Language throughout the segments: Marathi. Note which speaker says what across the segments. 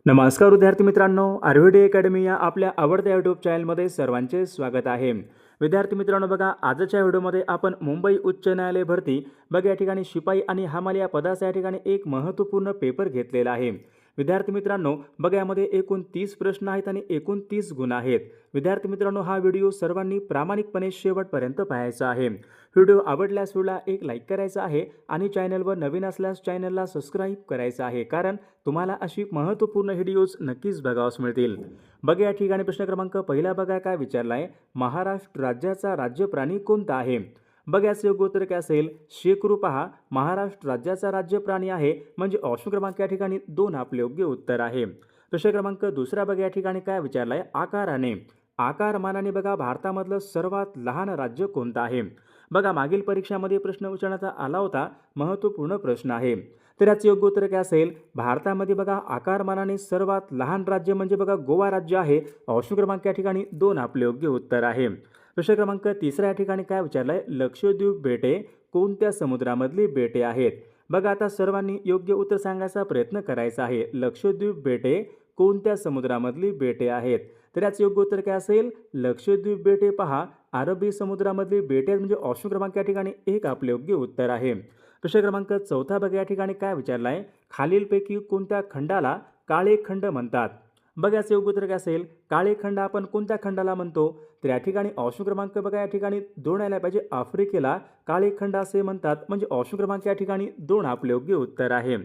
Speaker 1: नमस्कार विद्यार्थी मित्रांनो, आयुर्वेद अकॅडमी या आपल्या आवडत्या यूट्यूब चॅनलमध्ये सर्वांचे स्वागत आहे. विद्यार्थी मित्रांनो, बघा आजच्या व्हिडिओमध्ये आपण मुंबई उच्च न्यायालय भरती बघा या ठिकाणी शिपाई आणि हमाल या पदाचा या ठिकाणी एक महत्त्वपूर्ण पेपर घेतलेला आहे. विद्यार्थी मित्रांनो, बघा यामध्ये एकूण 30 प्रश्न आहेत आणि एकूण 30 गुण आहेत. विद्यार्थी मित्रांनो, हा व्हिडिओ सर्वांनी प्रामाणिकपणे शेवटपर्यंत पाहायचा आहे. व्हिडिओ आवडल्यास व्हिडिओला एक लाईक करायचा आहे आणि चॅनलवर नवीन असल्यास चॅनलला सबस्क्राईब करायचं आहे, कारण तुम्हाला अशी महत्त्वपूर्ण व्हिडिओज नक्कीच बघावयास मिळतील. बघा या ठिकाणी प्रश्न क्रमांक पहिला बघा काय विचारला आहे. महाराष्ट्र राज्याचा राज्य प्राणी कोणता आहे? बघा याचं योग्य उत्तर काय असेल? शेकरू. पहा, महाराष्ट्र राज्याचा राज्य प्राणी आहे म्हणजे ऑप्शन क्रमांक या ठिकाणी 2 आपले योग्य उत्तर आहे. प्रश्न क्रमांक दुसरा बघा या ठिकाणी काय विचारला आहे. आकाराने आकारमानाने बघा भारतामधलं सर्वात लहान राज्य कोणतं आहे? बघा मागील परीक्षामध्ये प्रश्न विचारण्यात आला होता, महत्त्वपूर्ण प्रश्न आहे. तर याचं योग्य उत्तर काय असेल? भारतामध्ये बघा आकारमानाने सर्वात लहान राज्य म्हणजे बघा गोवा राज्य आहे. ऑप्शन क्रमांक या ठिकाणी 2 आपले योग्य उत्तर आहे. प्रश्न क्रमांक तिसरा या ठिकाणी काय विचारलाय. लक्षद्वीप बेटे कोणत्या समुद्रामधली बेटे आहेत? बघा आता सर्वांनी योग्य उत्तर सांगायचा प्रयत्न करायचा आहे. लक्षद्वीप बेटे कोणत्या समुद्रामधली बेटे आहेत? तर याचं योग्य उत्तर काय असेल? लक्षद्वीप बेटे पहा अरबी समुद्रामधली बेटे म्हणजे ऑप्शन क्रमांक या ठिकाणी 1 आपले योग्य उत्तर आहे. प्रश्न क्रमांक चौथा बघा या ठिकाणी काय विचारलाय. खालीलपैकी कोणत्या खंडाला काळे खंड म्हणतात? बघा याचं योग्य उत्तर काय असेल? काळे खंड आपण कोणत्या खंडाला म्हणतो? तर या ठिकाणी ऑप्शन क्रमांक बघा या ठिकाणी 2 यायला पाहिजे. आफ्रिकेला काळे खंड असे म्हणतात म्हणजे ऑप्शन क्रमांक या ठिकाणी 2 आपले योग्य उत्तर आहे.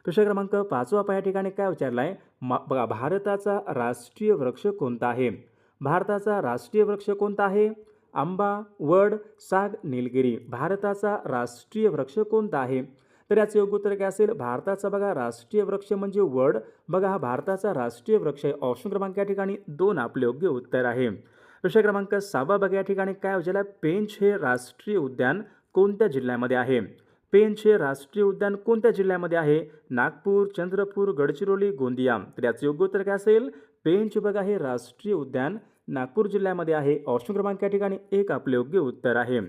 Speaker 1: प्रश्न क्रमांक 5 या ठिकाणी काय विचारलाय. बघा भारताचा राष्ट्रीय वृक्ष कोणता आहे? भारताचा राष्ट्रीय वृक्ष कोणता आहे? आंबा, वड, साग, निलगिरी. भारताचा राष्ट्रीय वृक्ष कोणता आहे? तर याचं योग्य उत्तर काय असेल? भारताचा बघा राष्ट्रीय वृक्ष म्हणजे वड. बघा हा भारताचा राष्ट्रीय वृक्ष आहे. ऑप्शन क्रमांक या ठिकाणी 2 आपले योग्य उत्तर आहे. प्रश्न क्रमांक 6 बघा या ठिकाणी काय विचारलं. पेंच हे राष्ट्रीय उद्यान कोणत्या जिल्ह्यामध्ये आहे? पेंच हे राष्ट्रीय उद्यान कोणत्या जिल्ह्यामध्ये आहे? नागपूर, चंद्रपूर, गडचिरोली, गोंदिया. तर याचं योग्य उत्तर काय असेल? पेंच बघा हे राष्ट्रीय उद्यान नागपूर जिल्ह्यामध्ये आहे. ऑप्शन क्रमांक या ठिकाणी 1 आपले योग्य उत्तर आहे.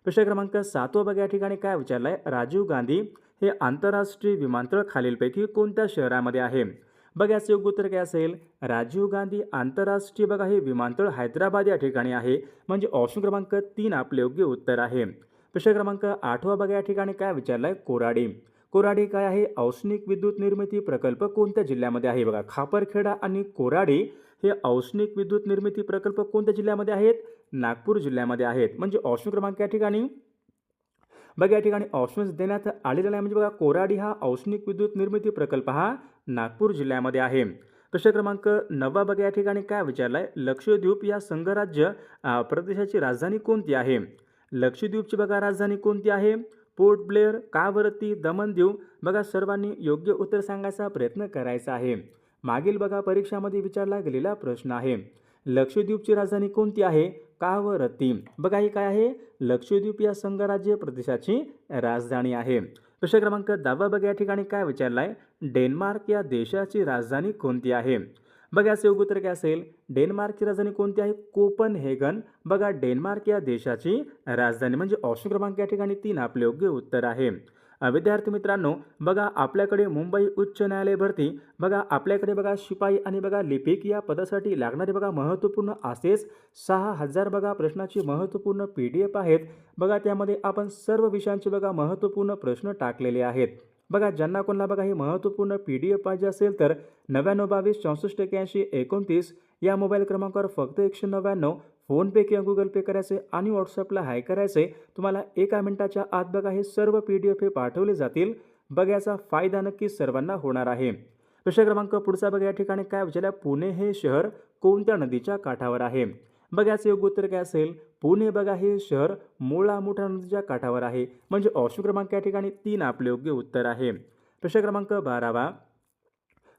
Speaker 1: प्रश्न क्रमांक 7 बघा या ठिकाणी काय विचारलाय. राजीव गांधी हे आंतरराष्ट्रीय विमानतळ खालीलपैकी कोणत्या शहरामध्ये आहे? बघा याचं योग्य उत्तर काय असेल? राजीव गांधी आंतरराष्ट्रीय बघा हे विमानतळ हैदराबाद या ठिकाणी आहे म्हणजे ऑप्शन क्रमांक 3 आपले योग्य उत्तर आहे. प्रश्न क्रमांक 8 बघा या ठिकाणी काय विचारलाय. कोराडी. कोराडी काय आहे? औष्णिक विद्युत निर्मिती प्रकल्प कोणत्या जिल्ह्यामध्ये आहे? बघा खापरखेडा आणि कोराडी हे औष्णिक विद्युत निर्मिती प्रकल्प कोणत्या जिल्ह्यामध्ये आहेत? नागपूर जिल्ह्यामध्ये आहेत. म्हणजे ऑप्शन क्रमांक या ठिकाणी बघा या ठिकाणी ऑप्शन्स देण्यात आलेला आहे म्हणजे बघा कोराडी हा औष्णिक विद्युत निर्मिती प्रकल्प हा नागपूर जिल्ह्यामध्ये आहे. प्रश्न क्रमांक 9 बघा या ठिकाणी काय विचारलाय. लक्षद्वीप या संघराज्य प्रदेशाची राजधानी कोणती आहे? लक्षद्वीपची बघा राजधानी कोणती आहे? पोर्ट ब्लेअर, कावरती, दमन दीव. बघा सर्वांनी योग्य उत्तर सांगायचा प्रयत्न करायचा आहे. मागील बघा परीक्षामध्ये विचारला गेलेला प्रश्न आहे. लक्षद्वीपची राजधानी कोणती आहे? कावरती. बघा ही काय आहे? लक्षद्वीप या संघराज्य प्रदेशाची राजधानी आहे. प्रश्न क्रमांक 10 बघा या ठिकाणी काय विचारलाय. डेन्मार्क या देशाची राजधानी कोणती आहे? बघा याचं योग्य उत्तर काय असेल? डेन्मार्कची राजधानी कोणती आहे? कोपनहेगन. बघा डेन्मार्क या देशाची राजधानी म्हणजे ऑप्शन क्रमांक या ठिकाणी 3 आपले योग्य उत्तर आहे. विद्यार्थी मित्रांनो, बघा आपल्याकडे मुंबई उच्च न्यायालय भरती बघा आपल्याकडे बघा शिपाई आणि बघा लिपिक या पदासाठी लागणारे बघा महत्त्वपूर्ण असेच 6000 बघा प्रश्नाची महत्त्वपूर्ण PDF आहेत. बघा त्यामध्ये आपण सर्व विषयांचे बघा महत्त्वपूर्ण प्रश्न टाकलेले आहेत. बघा ज्यांना कोणाला बघा हे महत्त्वपूर्ण PDF पाहिजे असेल तर 99 22 64 81 29 या मोबाईल क्रमांकावर फक्त 199 फोनपे किंवा गुगल पे करायचे आणि व्हॉट्सअपला हाय करायचे. तुम्हाला 1 मिनिटाच्या आत बघा हे सर्व PDF हे पाठवले जातील. बघा याचा फायदा नक्कीच सर्वांना होणार आहे. प्रश्न क्रमांक पुढचा बघा या ठिकाणी काय विचारलं. पुणे हे शहर कोणत्या नदीच्या काठावर आहे? बघा याचं योग्य उत्तर काय असेल. पुणे बघा हे शहर मुळा मुठा नदीच्या काठावर आहे म्हणजे ऑप्शन क्रमांक या ठिकाणी 3 आपले योग्य उत्तर आहे. प्रश्न क्रमांक 12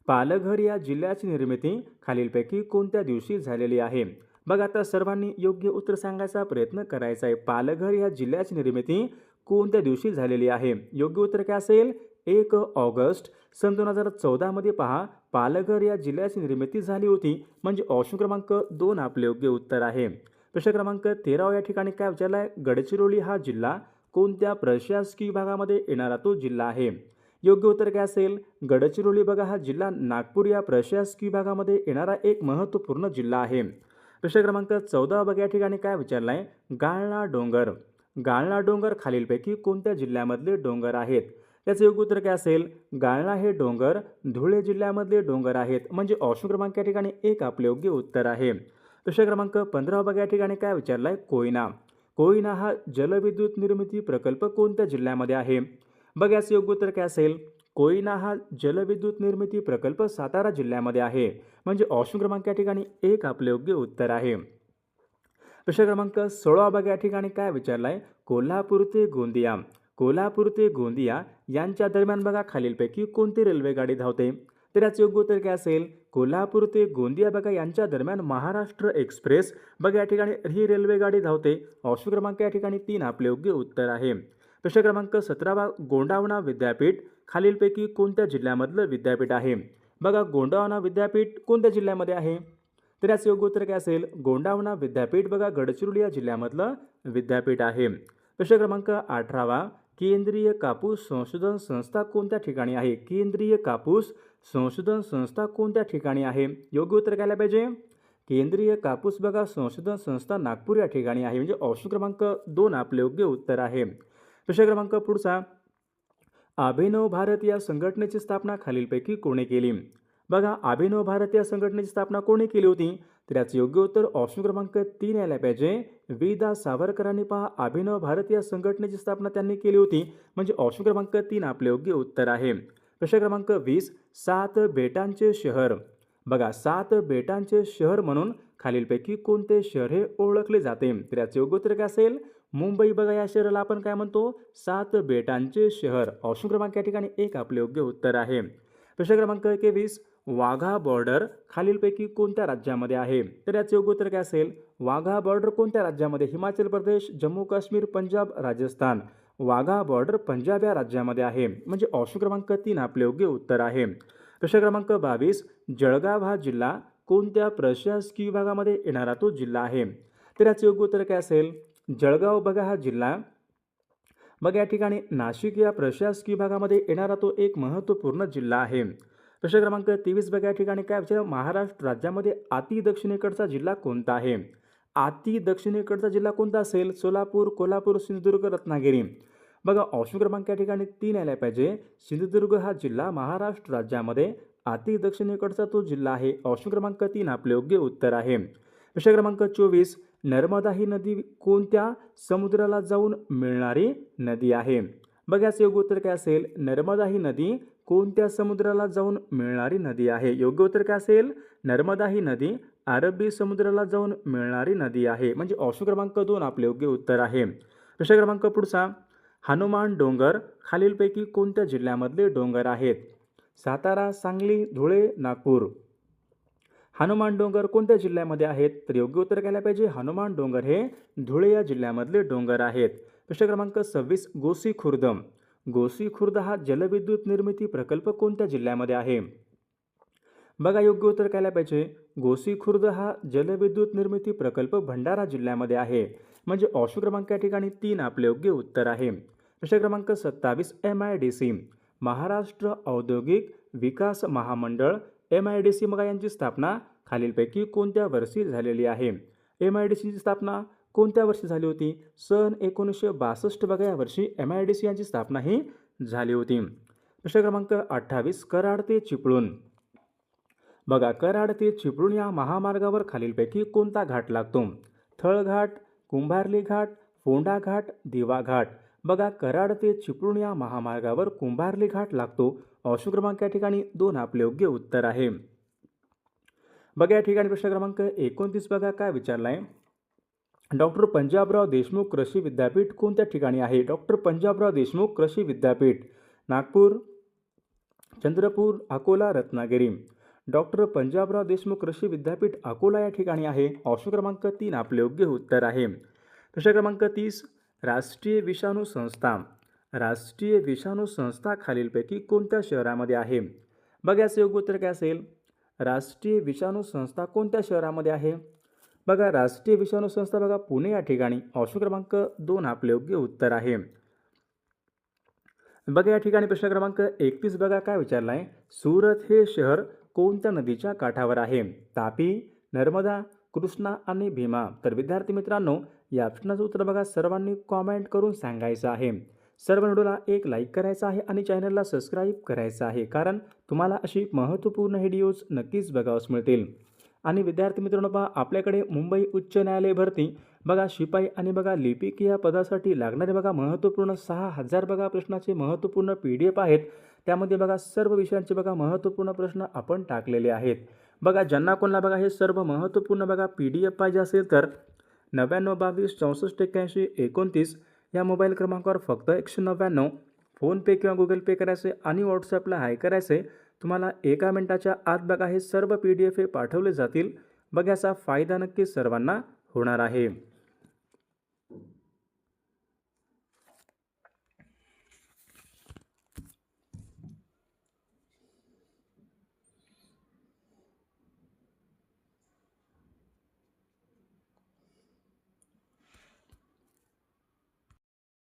Speaker 1: पालघर या जिल्ह्याची निर्मिती खालीलपैकी कोणत्या दिवशी झालेली आहे? बघा आता सर्वांनी योग्य उत्तर सांगायचा प्रयत्न करायचा आहे. पालघर या जिल्ह्याची निर्मिती कोणत्या दिवशी झालेली आहे? योग्य उत्तर काय असेल. 1 ऑगस्ट सन 2014 मध्ये पहा पालघर या जिल्ह्याची निर्मिती झाली होती म्हणजे ऑप्शन क्रमांक 2 आपले योग्य उत्तर आहे. प्रश्न क्रमांक 13 या ठिकाणी काय विचारलाय. गडचिरोली हा जिल्हा कोणत्या प्रशासकीय विभागामध्ये येणारा तो जिल्हा आहे? योग्य उत्तर काय असेल? गडचिरोली बघा हा जिल्हा नागपूर या प्रशासकीय विभागामध्ये येणारा एक महत्त्वपूर्ण जिल्हा आहे. प्रश्न क्रमांक 14 बघा या ठिकाणी काय विचारला आहे? गाळणा डोंगर. गाळणा डोंगर खालीलपैकी कोणत्या जिल्ह्यामधले डोंगर आहेत? त्याचं योग्य उत्तर काय असेल? गाळणा हे डोंगर धुळे जिल्ह्यामधले डोंगर आहेत. म्हणजे ऑप्शन क्रमांक या ठिकाणी एक आपले योग्य उत्तर आहे. प्रश्न क्रमांक 15 बघा या ठिकाणी काय विचारला आहे? कोयना. कोयना हा जलविद्युत निर्मिती प्रकल्प कोणत्या जिल्ह्यामध्ये आहे? बघा याचं योग्य उत्तर काय असेल? कोयना हा जलविद्युत निर्मिती प्रकल्प सातारा जिल्ह्यामध्ये आहे. म्हणजे ऑप्शन क्रमांक या ठिकाणी एक आपले योग्य उत्तर आहे. प्रश्न क्रमांक 16 बघा या ठिकाणी काय विचारला आहे? कोल्हापूर ते गोंदिया. कोल्हापूर ते गोंदिया यांच्या दरम्यान बघा खालीलपैकी कोणती रेल्वेगाडी धावते? तर याचं योग्य उत्तर काय असेल? कोल्हापूर ते गोंदिया बघा यांच्या दरम्यान महाराष्ट्र एक्सप्रेस बघा या ठिकाणी ही रेल्वेगाडी धावते. ऑप्शन क्रमांक या ठिकाणी 3 आपले योग्य उत्तर आहे. प्रश्न क्रमांक 17 गोंडावना विद्यापीठ खालीलपैकी कोणत्या जिल्ह्यामधलं विद्यापीठ आहे? बघा गोंडावना विद्यापीठ कोणत्या जिल्ह्यामध्ये आहे? तर याचं योग्य उत्तर काय असेल? गोंडावना विद्यापीठ बघा गडचिरोली या जिल्ह्यामधलं विद्यापीठ आहे. प्रश्न क्रमांक 18 केंद्रीय कापूस संशोधन संस्था कोणत्या ठिकाणी आहे? केंद्रीय कापूस संशोधन संस्था कोणत्या ठिकाणी आहे? योग्य उत्तर काय पाहिजे? केंद्रीय कापूस बघा संशोधन संस्था नागपूर या ठिकाणी आहे. म्हणजे ऑप्शन क्रमांक 2 आपले योग्य उत्तर आहे. प्रश्न क्रमांक पुढचा अभिनव भारत या संघटनेची स्थापना खालीलपैकी कोणी केली? बघा अभिनव भारत या संघटनेची स्थापना कोणी केली होती? तर याचं योग्य उत्तर ऑप्शन क्रमांक 3 यायला पाहिजे. वि.दा. सावरकरांनी पहा अभिनव भारत या संघटनेची स्थापना त्यांनी केली होती. म्हणजे ऑप्शन क्रमांक 3 आपले योग्य उत्तर आहे. प्रश्न क्रमांक 20 7 बेटांचे शहर. बघा 7 बेटांचे शहर म्हणून खालीलपैकी कोणते शहर हे ओळखले जाते? तर याचं योग्य उत्तर काय असेल? मुंबई बघा या शहराला आपण काय म्हणतो? 7 बेटांचे शहर. ऑप्शन क्रमांक या ठिकाणी एक आपले योग्य उत्तर आहे. प्रश्न क्रमांक 21 वाघा बॉर्डर खालीलपैकी कोणत्या राज्यामध्ये आहे? तर याचं योग्य उत्तर काय असेल? वाघा बॉर्डर कोणत्या राज्यामध्ये? हिमाचल प्रदेश, जम्मू काश्मीर, पंजाब, राजस्थान. वाघा बॉर्डर पंजाब या राज्यामध्ये आहे. म्हणजे ऑप्शन क्रमांक 3 आपले योग्य उत्तर आहे. प्रश्न क्रमांक 22 जळगाव हा जिल्हा कोणत्या प्रशासकीय विभागामध्ये येणारा तो जिल्हा आहे? तर याचं योग्य उत्तर काय असेल? जळगाव बघा हा जिल्हा बघा या ठिकाणी नाशिक या प्रशासकीय विभागामध्ये येणारा तो एक महत्त्वपूर्ण जिल्हा आहे. प्रश्न क्रमांक 23 बघा या ठिकाणी काय विचार? महाराष्ट्र राज्यामध्ये अति दक्षिणेकडचा जिल्हा कोणता आहे? अति दक्षिणेकडचा जिल्हा कोणता असेल? सोलापूर, कोल्हापूर, सिंधुदुर्ग, रत्नागिरी. बघा ऑप्शन क्रमांक या ठिकाणी 3 यायला पाहिजे. सिंधुदुर्ग हा जिल्हा महाराष्ट्र राज्यामध्ये अति दक्षिणेकडचा तो जिल्हा आहे. ऑप्शन क्रमांक 3 आपले योग्य उत्तर आहे. प्रश्न क्रमांक 24 नर्मदा ही नदी कोणत्या समुद्राला जाऊन मिळणारी नदी आहे? बघा याचं योग्य उत्तर काय असेल? नर्मदा ही नदी कोणत्या समुद्राला जाऊन मिळणारी नदी आहे? योग्य उत्तर काय असेल? नर्मदा ही नदी अरबी समुद्राला जाऊन मिळणारी नदी आहे. म्हणजे ऑप्शन क्रमांक 2 आपले योग्य उत्तर आहे. प्रश्न क्रमांक पुढचा हनुमान डोंगर खालीलपैकी कोणत्या जिल्ह्यामधले डोंगर आहेत? सातारा, सांगली, धुळे, नागपूर. हनुमान डोंगर कोणत्या जिल्ह्यामध्ये आहेत? तर योग्य उत्तर काय पाहिजे? हनुमान डोंगर हे धुळे या जिल्ह्यामधले डोंगर आहेत. प्रश्न क्रमांक 26 गोसी खुर्द. गोसी खुर्द हा जलविद्युत निर्मिती प्रकल्प कोणत्या जिल्ह्यामध्ये आहे? बघा योग्य उत्तर काय पाहिजे? गोसी खुर्द हा जलविद्युत निर्मिती प्रकल्प भंडारा जिल्ह्यामध्ये आहे. म्हणजे ऑप्शन क्रमांक या ठिकाणी 3 आपले योग्य उत्तर आहे. प्रश्न क्रमांक 27 MIDC महाराष्ट्र औद्योगिक विकास महामंडळ MIDC मग यांची स्थापना खालीलपैकी कोणत्या वर्षी झालेली आहे? MIDCची स्थापना कोणत्या वर्षी झाली होती? सन 1962 बघा या वर्षी MIDC यांची स्थापना ही झाली होती. प्रश्न क्रमांक 28 कराड ते चिपळूण. बघा कराड ते चिपळूण या महामार्गावर खालीलपैकी कोणता घाट लागतो? थळघाट, कुंभार्ली घाट, फोंडा घाट, दिवा घाट. बघा कराड ते चिपळूण या महामार्गावर कुंभार्ली घाट लागतो. ऑप्शन क्रमांक या ठिकाणी 2 आपले योग्य उत्तर आहे. बघा या ठिकाणी प्रश्न क्रमांक 29 बघा काय विचारला आहे? डॉक्टर पंजाबराव देशमुख कृषी विद्यापीठ कोणत्या ठिकाणी आहे? डॉक्टर पंजाबराव देशमुख कृषी विद्यापीठ नागपूर, चंद्रपूर, अकोला, रत्नागिरी. डॉक्टर पंजाबराव देशमुख कृषी विद्यापीठ अकोला या ठिकाणी आहे. ऑप्शन क्रमांक 3 आपले योग्य उत्तर आहे. प्रश्न क्रमांक 30 राष्ट्रीय विषाणू संस्था. राष्ट्रीय विषाणू संस्था खालीलपैकी कोणत्या शहरामध्ये आहे? बघा याचं योग्य उत्तर काय असेल? राष्ट्रीय विषाणू संस्था कोणत्या शहरामध्ये आहे? बघा राष्ट्रीय विषाणू संस्था बघा पुणे या ठिकाणी. ऑप्शन क्रमांक 2 आपले योग्य उत्तर आहे. बघा या ठिकाणी प्रश्न क्रमांक 31 बघा काय विचारला आहे. सुरत हे शहर कोणत्या नदीच्या काठावर आहे? तापी, नर्मदा, कृष्णा आणि भीमा. तर विद्यार्थी मित्रांनो, या प्रश्नाचं उत्तर बघा सर्वांनी कॉमेंट करून सांगायचं आहे. सर्व व्हिडिओला एक लाईक करायचा आहे आणि चॅनलला सबस्क्राईब करायचं आहे, कारण तुम्हाला अशी महत्त्वपूर्ण व्हिडिओज नक्कीच बघावयास मिळतील. आणि विद्यार्थी मित्रांनो पहा, आपल्याकडे मुंबई उच्च न्यायालय भरती बघा शिपाई आणि बघा लिपिक या पदासाठी लागणारे बघा महत्त्वपूर्ण 6000 बघा प्रश्नाचे महत्त्वपूर्ण PDF आहेत. त्यामध्ये बघा सर्व विषयांचे बघा महत्त्वपूर्ण प्रश्न आपण टाकलेले आहेत. बघा ज्यांना कोणाला बघा हे सर्व महत्त्वपूर्ण बघा PDF पाहिजे असेल तर 9922 64 81 29 या मोबाईल क्रमांकावर फक्त 199 फोनपे किंवा गुगल पे करायचे आणि व्हॉट्सॲपला हाय करायचे. तुम्हाला 1 मिनिटाच्या आत बघा हे सर्व PDF हे पाठवले जातील. बघा याचा फायदा नक्कीच सर्वांना होणार आहे.